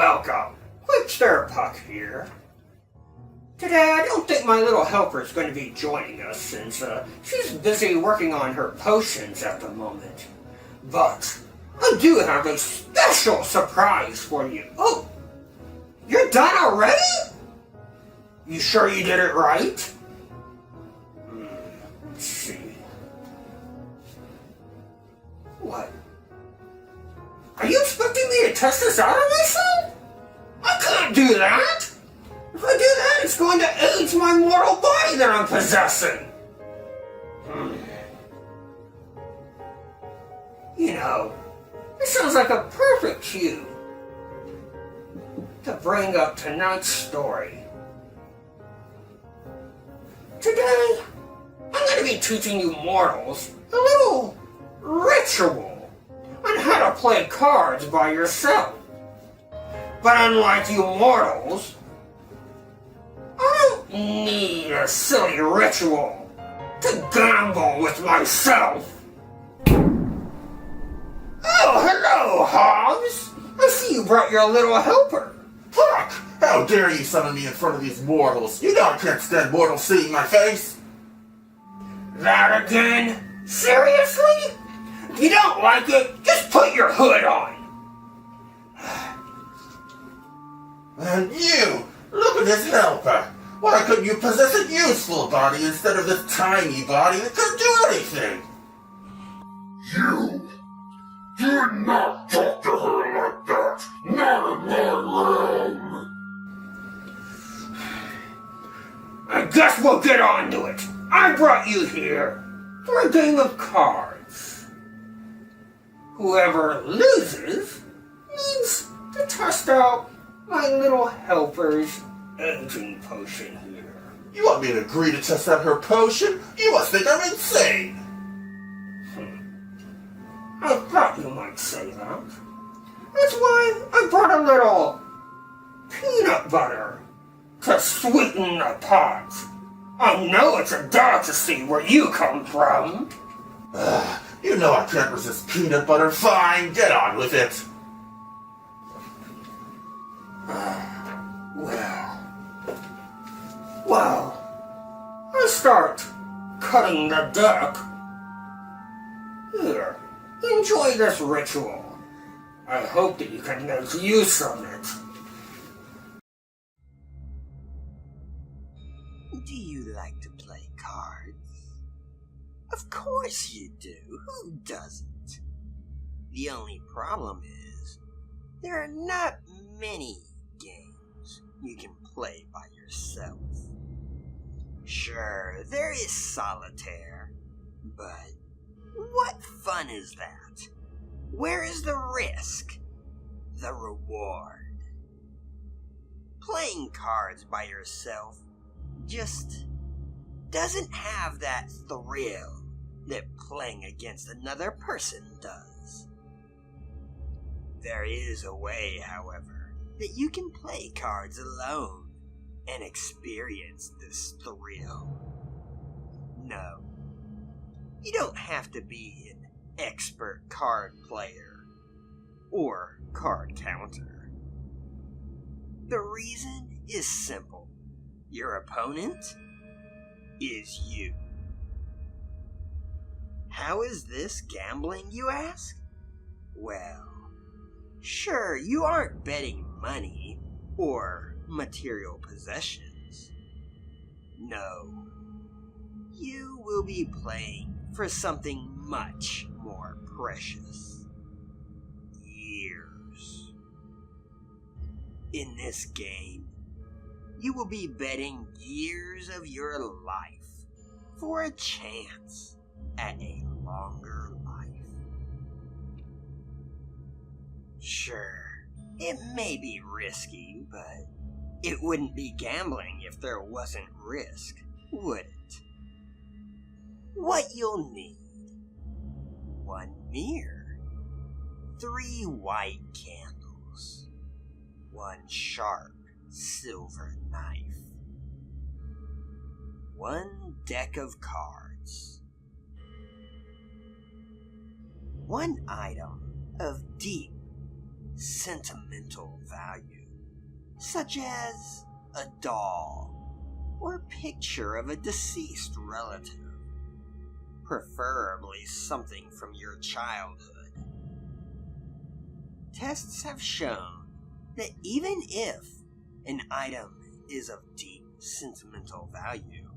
Welcome. Quipsterpuck here. Today I don't think my little helper's going to be joining us since she's busy working on her potions at the moment. But I do have a special surprise for you. Oh, you're done already? You sure you did it right? Let's see. What? Are you expecting me to test this out on myself? I can't do that! If I do that, it's going to age my mortal body that I'm possessing! You know, it sounds like a perfect cue to bring up tonight's story. Today, I'm going to be teaching you mortals a little ritual on how to play cards by yourself. But unlike you mortals, I don't need a silly ritual to gamble with myself. Oh, hello, Hobbs. I see you brought your little helper. Fuck! How dare you summon me in front of these mortals? You know I can't stand mortals seeing my face. That again? Seriously? If you don't like it, just put your hood on. And you! Look at this helper! Why couldn't you possess a useful body instead of this tiny body that couldn't do anything? You! Do not talk to her like that! Not in my realm! I guess we'll get on to it. I brought you here for a game of cards. Whoever loses needs to test out my little helper's aging potion here. You want me to agree to test out her potion? You must think I'm insane! I thought you might say that. That's why I brought a little peanut butter to sweeten the pot. I know it's a delicacy where you come from. You know I can't resist peanut butter. Fine, get on with it. Well, I start cutting the deck. Here, enjoy this ritual. I hope that you can make use of it. Do you like to play cards? Of course you do. Who doesn't? The only problem is, there are not many games you can play by yourself. Sure, there is solitaire, but what fun is that? Where is the risk? The reward? Playing cards by yourself just doesn't have that thrill that playing against another person does. There is a way, however, that you can play cards alone and experience this thrill. No, you don't have to be an expert card player or card counter. The reason is simple. Your opponent is you. How is this gambling, you ask? Well, sure, you aren't betting money or material possessions. No, you will be playing for something much more precious. Years. In this game, you will be betting years of your life for a chance at a longer life. Sure, it may be risky, but it wouldn't be gambling if there wasn't risk, would it? What you'll need: 1 mirror, 3 white candles, 1 sharp silver knife, 1 deck of cards, 1 item of deep sentimental value, such as a doll or a picture of a deceased relative, preferably something from your childhood. Tests have shown that even if an item is of deep sentimental value,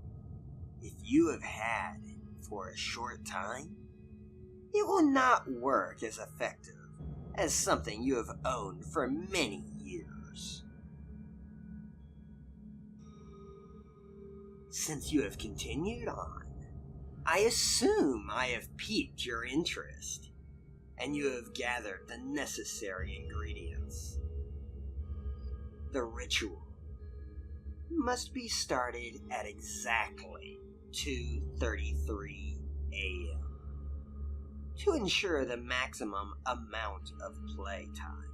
if you have had it for a short time, it will not work as effective as something you have owned for many years. Since you have continued on, I assume I have piqued your interest, and you have gathered the necessary ingredients. The ritual must be started at exactly 2:33 a.m. to ensure the maximum amount of playtime.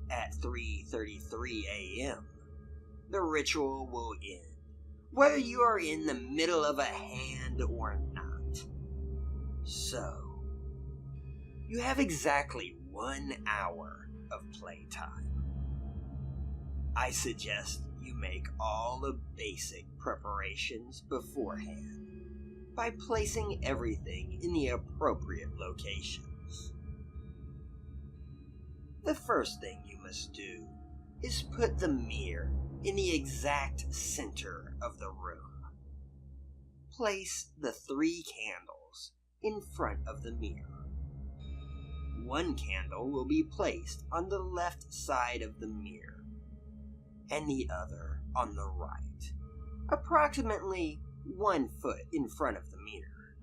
At 3:33 a.m., the ritual will end, whether you are in the middle of a hand or not. So, you have exactly 1 hour of playtime. I suggest you make all the basic preparations beforehand by placing everything in the appropriate locations. The first thing you must do is put the mirror in the exact center of the room. Place the 3 candles in front of the mirror. 1 candle will be placed on the left side of the mirror, and the other on the right, approximately 1 foot in front of the mirror.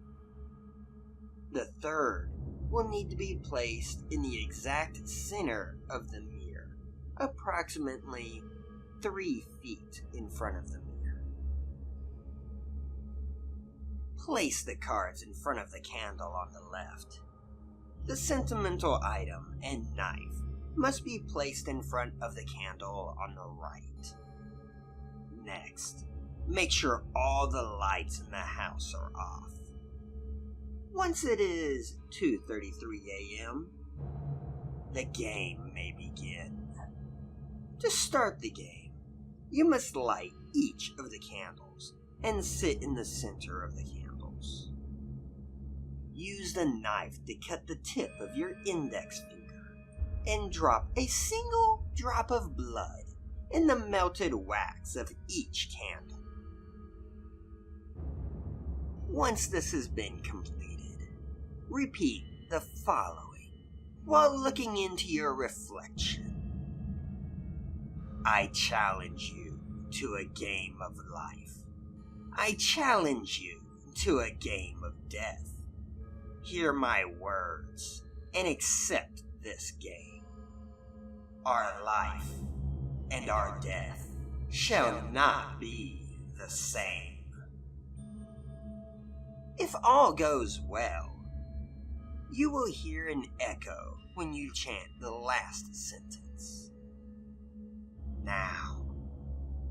The third will need to be placed in the exact center of the mirror, approximately 3 feet in front of the mirror. Place the cards in front of the candle on the left. The sentimental item and knife must be placed in front of the candle on the right. Next, make sure all the lights in the house are off. Once it is 2:33 a.m., the game may begin. To start the game, you must light each of the candles and sit in the center of the candles. Use the knife to cut the tip of your index finger and drop a single drop of blood in the melted wax of each candle. Once this has been completed, repeat the following while looking into your reflection. I challenge you to a game of life. I challenge you to a game of death. Hear my words and accept this game. Our life and our death shall not be the same. If all goes well, you will hear an echo when you chant the last sentence. Now,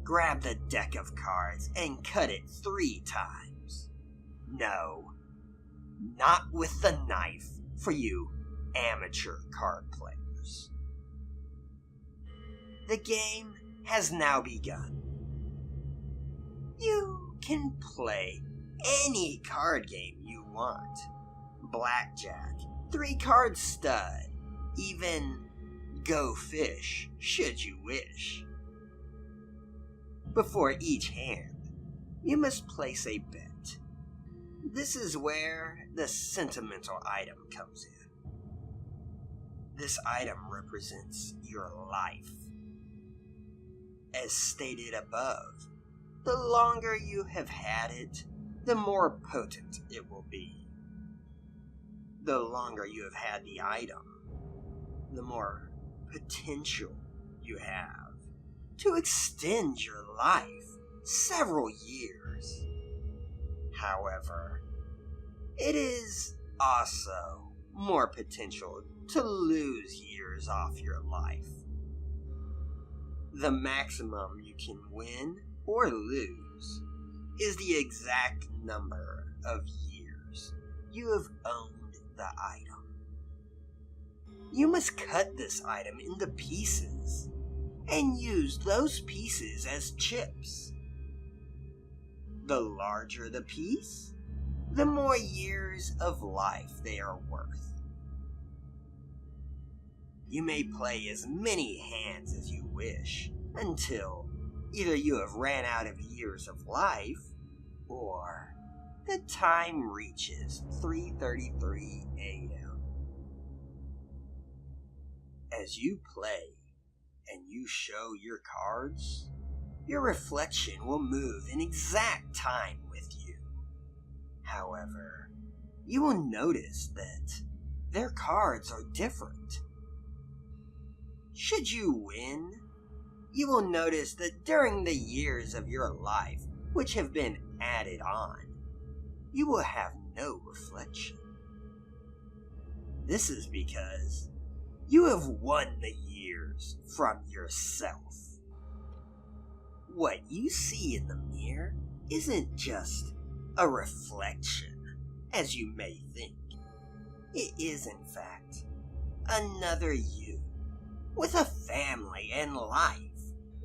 grab the deck of cards and cut it 3 times. No, not with the knife for you amateur card players. The game has now begun. You can play any card game you want. Blackjack, 3-card stud, even Go Fish, should you wish. Before each hand, you must place a bet. This is where the sentimental item comes in. This item represents your life. As stated above, the longer you have had it, the more potent it will be. The longer you have had the item, the more potential you have to extend your life several years. However, it is also more potential to lose years off your life. The maximum you can win or lose is the exact number of years you have owned the item. You must cut this item into pieces and use those pieces as chips. The larger the piece, the more years of life they are worth. You may play as many hands as you wish until either you have ran out of years of life or the time reaches 3:33 a.m. As you play and you show your cards, your reflection will move in exact time with you. However, you will notice that their cards are different. Should you win, you will notice that during the years of your life which have been added on, you will have no reflection. This is because you have won the years from yourself. What you see in the mirror isn't just a reflection, as you may think. It is, in fact, another you, with a family and life,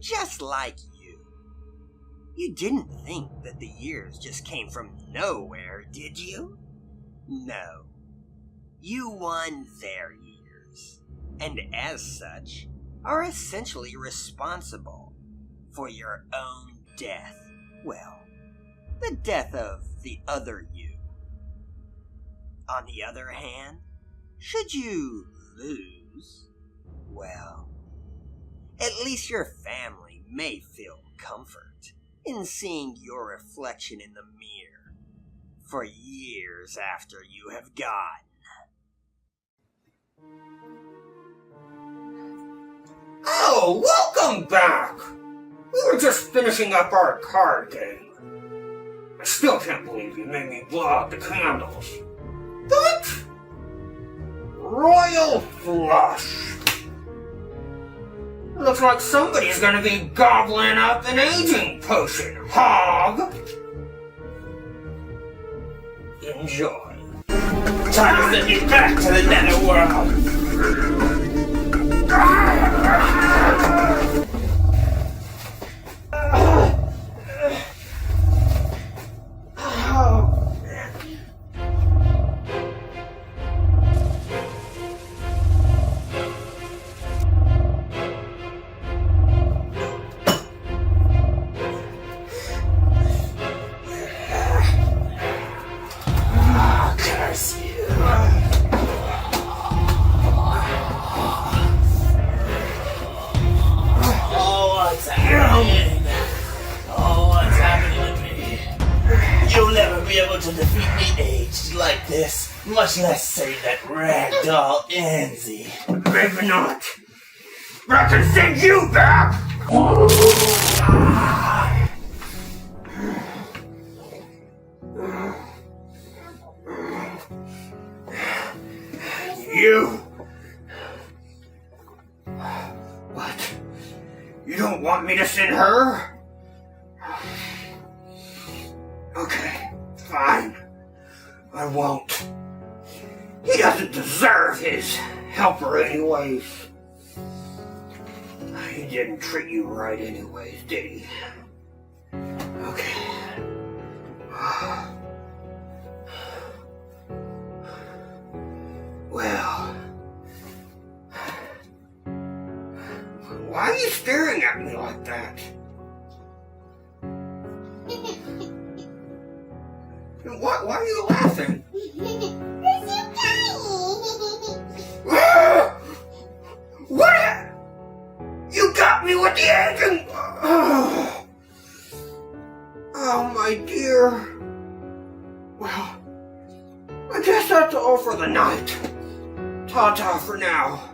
just like you. You didn't think that the years just came from nowhere, did you? No. You won their years, and as such, are essentially responsible for your own death. Well, the death of the other you. On the other hand, should you lose, well, at least your family may feel comfort in seeing your reflection in the mirror for years after you have gone. Oh, welcome back! We were just finishing up our card game. I still can't believe you made me blow out the candles. But royal flush. Looks like somebody's gonna be gobbling up an aging potion, hog. Enjoy. Time to send you back to the netherworld. To defeat me aged like this, much less save that ragdoll Enzy. Maybe not. But I can send you back! You! What? You don't want me to send her? Okay. Fine. I won't. He doesn't deserve his helper anyways. He didn't treat you right anyways, did he? Okay. Well. Why are you staring at me like that? Why are you laughing? What? You got me with the engine! Oh, my dear. Well, I guess that's all for the night. Ta-ta for now.